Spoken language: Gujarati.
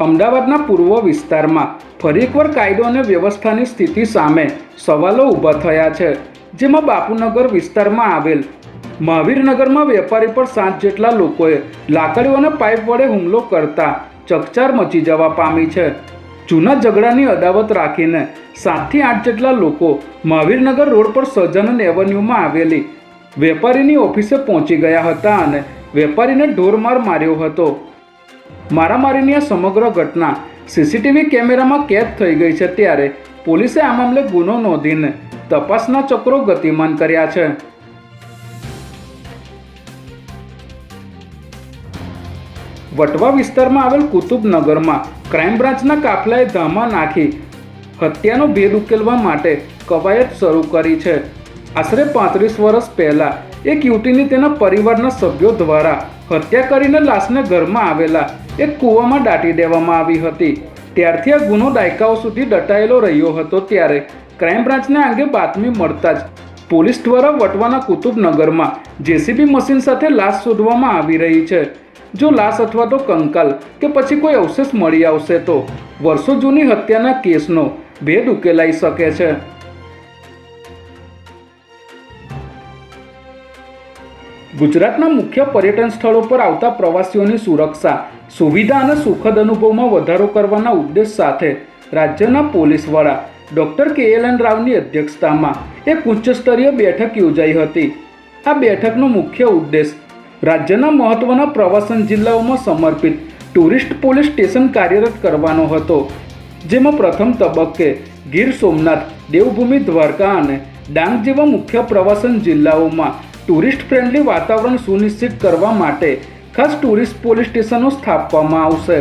અમદાવાદના પૂર્વ વિસ્તારમાં ફરી એકવાર કાયદો અને વ્યવસ્થાની સ્થિતિ સામે સવાલો ઊભા થયા છે, જેમાં બાપુનગર વિસ્તારમાં આવેલ મહાવીરનગરમાં વેપારી પર 7 જેટલા લોકોએ લાકડીઓ અને પાઇપ વડે હુમલો કરતા ચકચાર મચી જવા પામી છે. જૂના ઝઘડાની અદાવત રાખીને 7 થી 8 જેટલા લોકો મહાવીરનગર રોડ પર સહજાનંદ એવન્યુમાં આવેલી વેપારીની ઓફિસે પહોંચી ગયા હતા અને વેપારીને ઢોરમાર માર્યો હતો. મારામારીની આ સમગ્ર ઘટના સીસીટીવી કેમેરામાં કેદ થઈ ગઈ છે, ત્યારે પોલીસે આ મામલે ગુનો નોંધીને તપાસના ચક્રો ગતિમાન કર્યા છે. વટવા વિસ્તારમાં આવેલ કુતુબનગરમાં ક્રાઇમ બ્રાન્ચના કાફલાએ ધામા નાખી હત્યાનો ભેદ ઉકેલવા માટે કવાયત શરૂ કરી છે. આશરે 35 વર્ષ પહેલાં એક યુવતીની તેના પરિવારના સભ્યો દ્વારા હત્યા કરીને લાશને ઘરમાં આવેલા એક કૂવામાં દાટી દેવામાં આવી હતી. ત્યારથી આ ગુનો દાયકાઓ સુધી દટાયેલો રહ્યો હતો, ત્યારે ક્રાઇમ બ્રાન્ચને આ અંગે બાતમી મળતા જ પોલીસ દ્વારા વટવાના કુતુબનગરમાં જેસીબી મશીન સાથે લાશ શોધવામાં આવી રહી છે. જો લાશ અથવા તો કંકાલ કે પછી કોઈ અવશેષ મળી આવશે તો વર્ષો જૂની હત્યાના કેસનો ભેદ ઉકેલાઈ શકે છે. ગુજરાતના મુખ્ય પર્યટન સ્થળો પર આવતા પ્રવાસીઓની સુરક્ષા, સુવિધા અને સુખદ અનુભવમાં વધારો કરવાના ઉદ્દેશ સાથે રાજ્યના પોલીસ વડા ડૉક્ટર KLN રાવની અધ્યક્ષતામાં એક ઉચ્ચસ્તરીય બેઠક યોજાઈ હતી. આ બેઠકનો મુખ્ય ઉદ્દેશ રાજ્યના મહત્ત્વના પ્રવાસન જિલ્લાઓમાં સમર્પિત ટુરિસ્ટ પોલીસ સ્ટેશન કાર્યરત કરવાનો હતો, જેમાં પ્રથમ તબક્કે ગીર સોમનાથ, દેવભૂમિ દ્વારકા અને ડાંગ જેવા મુખ્ય પ્રવાસન જિલ્લાઓમાં ટુરિસ્ટ ફ્રેન્ડલી વાતાવરણ સુનિશ્ચિત કરવા માટે ખાસ ટુરિસ્ટ પોલીસ સ્ટેશનો સ્થાપવામાં આવશે.